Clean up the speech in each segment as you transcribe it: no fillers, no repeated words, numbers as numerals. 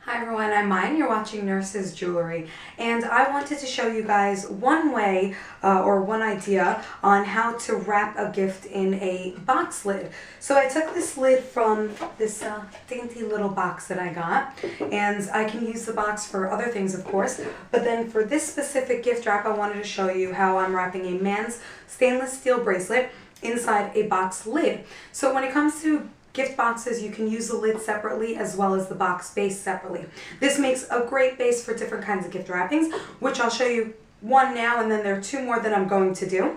Hi everyone, I'm Maya and you're watching Nurse's Jewelry, and I wanted to show you guys one way or one idea on how to wrap a gift in a box lid. So I took this lid from this dainty little box that I got, and I can use the box for other things of course, but then for this specific gift wrap I wanted to show you how I'm wrapping a man's stainless steel bracelet inside a box lid. So when it comes to gift boxes, you can use the lid separately as well as the box base separately. This makes a great base for different kinds of gift wrappings, which I'll show you one now, and then there are two more that I'm going to do.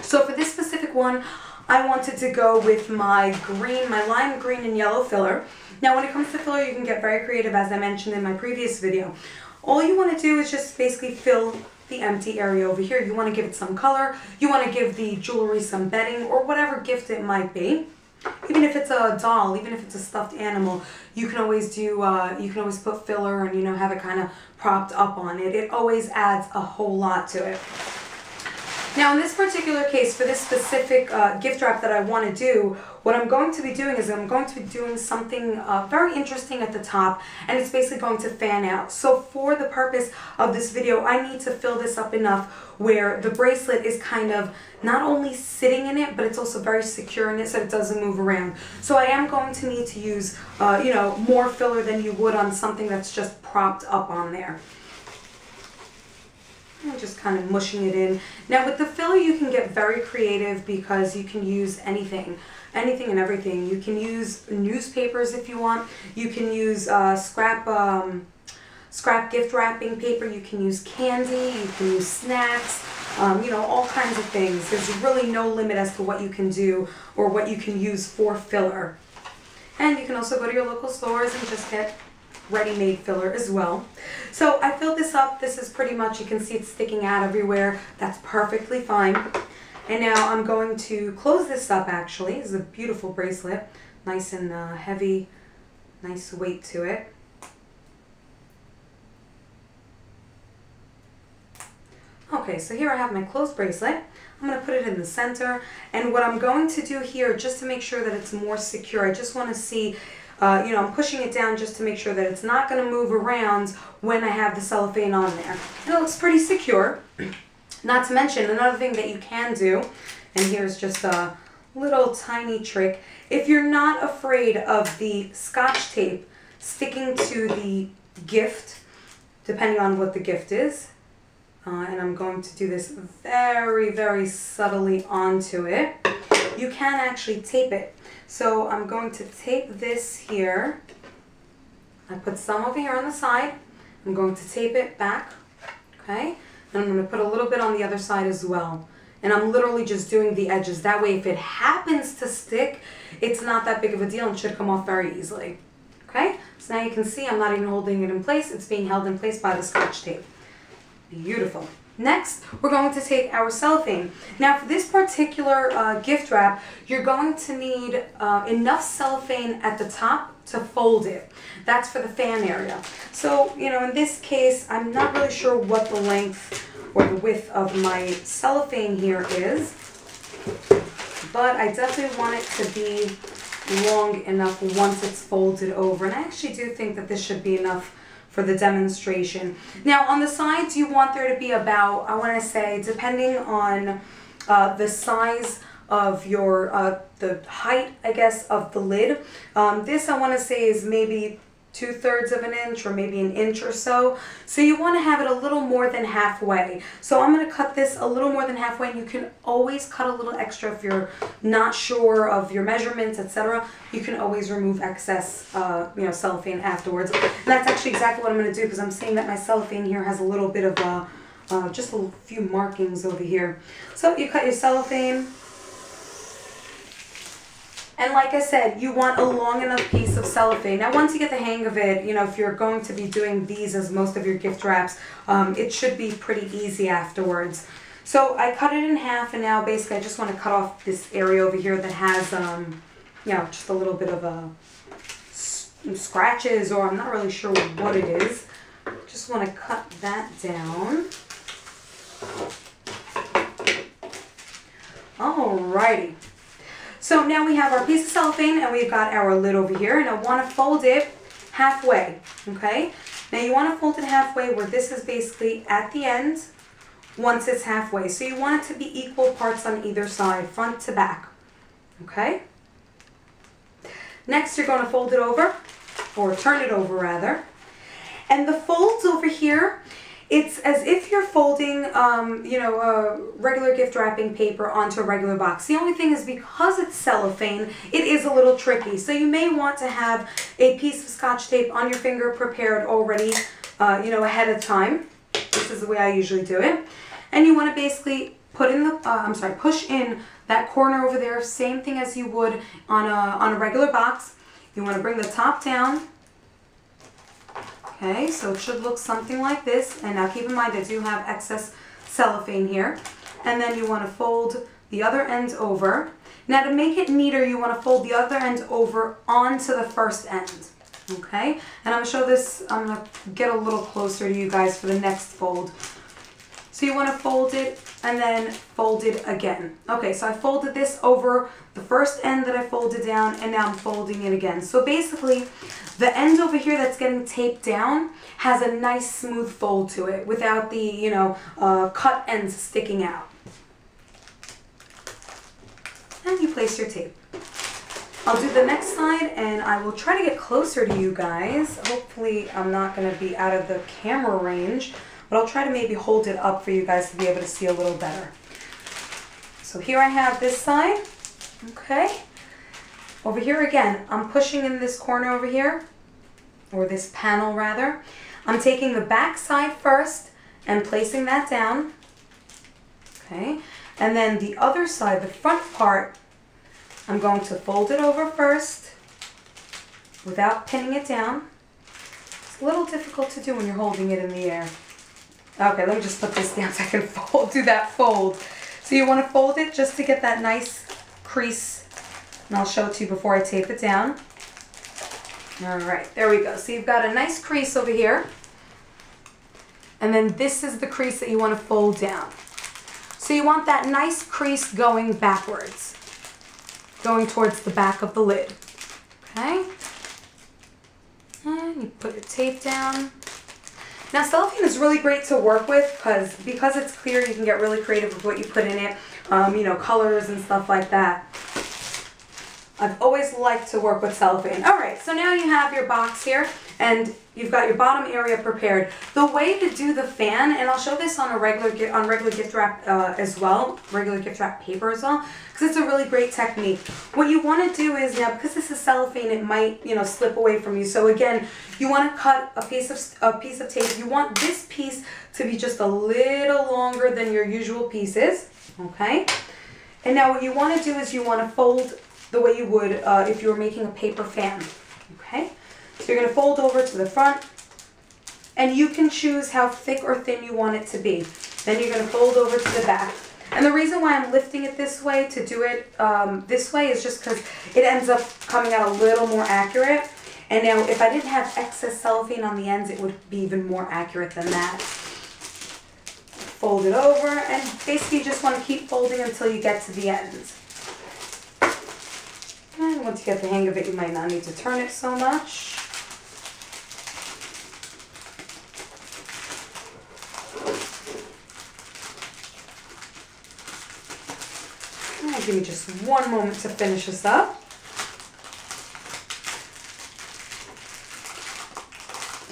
So for this specific one, I wanted to go with my green, my lime green and yellow filler. Now when it comes to filler, you can get very creative, as I mentioned in my previous video. All you want to do is just basically fill the empty area over here. You want to give it some color, you want to give the jewelry some bedding, or whatever gift it might be. Even if it's a doll, even if it's a stuffed animal, you can always do, you can always put filler and, you know, have it kind of propped up on it. It always adds a whole lot to it. Now in this particular case, for this specific gift wrap that I want to do, what I'm going to be doing is I'm going to be doing something very interesting at the top, and it's basically going to fan out. So for the purpose of this video, I need to fill this up enough where the bracelet is kind of not only sitting in it, but it's also very secure in it so it doesn't move around. So I am going to need to use, you know, more filler than you would on something that's just propped up on there. I'm just kind of mushing it in. Now with the filler you can get very creative because you can use anything and everything. You can use newspapers if you want. You can use scrap gift wrapping paper. You can use candy. You can use snacks. You know, all kinds of things. There's really no limit as to what you can do or what you can use for filler. And you can also go to your local stores and just get ready-made filler as well. So I filled this up. This is pretty much, you can see it's sticking out everywhere. That's perfectly fine. And now I'm going to close this up actually. It's a beautiful bracelet. Nice and heavy, nice weight to it. Okay, so here I have my closed bracelet. I'm going to put it in the center. And what I'm going to do here, just to make sure that it's more secure, I just want to see you know, I'm pushing it down just to make sure that it's not going to move around when I have the cellophane on there. And it looks pretty secure. Not to mention, another thing that you can do, and here's just a little tiny trick, if you're not afraid of the Scotch tape sticking to the gift, depending on what the gift is, and I'm going to do this very, very subtly onto it, you can actually tape it. So I'm going to tape this here. I put some over here on the side. I'm going to tape it back, okay? And I'm going to put a little bit on the other side as well. And I'm literally just doing the edges. That way if it happens to stick, it's not that big of a deal and should come off very easily, okay? So now you can see I'm not even holding it in place. It's being held in place by the Scotch tape. Beautiful. Next, we're going to take our cellophane. Now for this particular gift wrap, you're going to need enough cellophane at the top to fold it. That's for the fan area. So, you know, in this case, I'm not really sure what the length or the width of my cellophane here is, but I definitely want it to be long enough once it's folded over. And I actually do think that this should be enough for the demonstration. Now on the sides you want there to be about, I want to say, depending on the size of your, the height I guess of the lid, this I want to say is maybe 2/3 of an inch or maybe an inch or so. So you want to have it a little more than halfway. So I'm going to cut this a little more than halfway, and you can always cut a little extra if you're not sure of your measurements, etc. You can always remove excess you know, cellophane afterwards. And that's actually exactly what I'm going to do, because I'm seeing that my cellophane here has a little bit of just a few markings over here. So you cut your cellophane. And like I said, you want a long enough piece of cellophane. Now once you get the hang of it, you know, if you're going to be doing these as most of your gift wraps, it should be pretty easy afterwards. So I cut it in half, and now basically I just want to cut off this area over here that has, you know, just a little bit of scratches, or I'm not really sure what it is. Just want to cut that down. Alrighty. So now we have our piece of cellophane and we've got our lid over here, and I want to fold it halfway, okay? Now you want to fold it halfway where this is basically at the end once it's halfway. So you want it to be equal parts on either side, front to back, okay? Next, you're going to fold it over, or turn it over rather. And the folds over here, it's as if you're folding, regular gift wrapping paper onto a regular box. The only thing is because it's cellophane, it is a little tricky. So you may want to have a piece of Scotch tape on your finger prepared already, ahead of time. This is the way I usually do it. And you want to basically put in the, push in that corner over there, same thing as you would on a regular box. You want to bring the top down. Okay, so it should look something like this. And now keep in mind I do have excess cellophane here. And then you want to fold the other end over. Now to make it neater, you want to fold the other end over onto the first end. Okay, and I'm going to show this, I'm going to get a little closer to you guys for the next fold. So you want to fold it and then fold it again. Okay, so I folded this over the first end that I folded down, and now I'm folding it again. So basically, the end over here that's getting taped down has a nice smooth fold to it without the, cut ends sticking out. And you place your tape. I'll do the next side and I will try to get closer to you guys. Hopefully I'm not going to be out of the camera range, but I'll try to maybe hold it up for you guys to be able to see a little better. So here I have this side, okay? Over here again, I'm pushing in this corner over here, or this panel rather. I'm taking the back side first and placing that down, okay? And then the other side, the front part, I'm going to fold it over first without pinning it down. It's a little difficult to do when you're holding it in the air. Okay, let me just put this down so I can do that fold. So you want to fold it just to get that nice crease, and I'll show it to you before I tape it down. All right, there we go. So you've got a nice crease over here, and then this is the crease that you want to fold down. So you want that nice crease going backwards, going towards the back of the lid, okay? And you put your tape down. Now cellophane is really great to work with because it's clear, you can get really creative with what you put in it, colors and stuff like that. I've always liked to work with cellophane. All right, so now you have your box here and you've got your bottom area prepared. The way to do the fan, and I'll show this on regular gift wrap as well, regular gift wrap paper as well, because it's a really great technique. What you want to do is, now because this is cellophane, it might slip away from you. So again, you want to cut a piece of tape. You want this piece to be just a little longer than your usual pieces, okay? And now what you want to do is you want to fold the way you would if you were making a paper fan, okay? So you're going to fold over to the front, and you can choose how thick or thin you want it to be. Then you're going to fold over to the back. And the reason why I'm lifting it this way to do it this way is just because it ends up coming out a little more accurate. And now if I didn't have excess cellophane on the ends, it would be even more accurate than that. Fold it over, and basically you just want to keep folding until you get to the ends. And once you get the hang of it, you might not need to turn it so much. Give me just one moment to finish this up.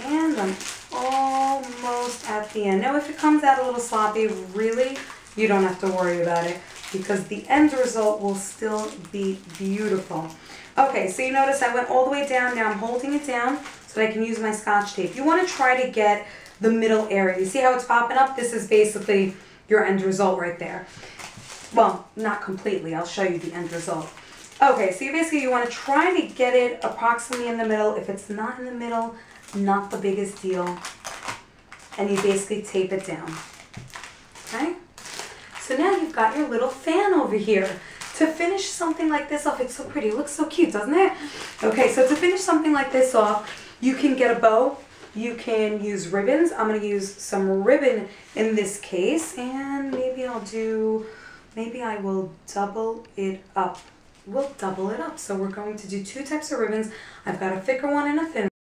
And I'm almost at the end. Now if it comes out a little sloppy, really, you don't have to worry about it, because the end result will still be beautiful. Okay, so you notice I went all the way down. Now I'm holding it down so that I can use my Scotch tape. You want to try to get the middle area. You see how it's popping up? This is basically your end result right there. Well, not completely. I'll show you the end result. Okay, so you want to try to get it approximately in the middle. If it's not in the middle, not the biggest deal. And you basically tape it down. Okay? So now you've got your little fan over here. To finish something like this off, it's so pretty. It looks so cute, doesn't it? Okay, so to finish something like this off, you can get a bow. You can use ribbons. I'm going to use some ribbon in this case. And maybe I will double it up. We'll double it up. So we're going to do two types of ribbons. I've got a thicker one and a thin one.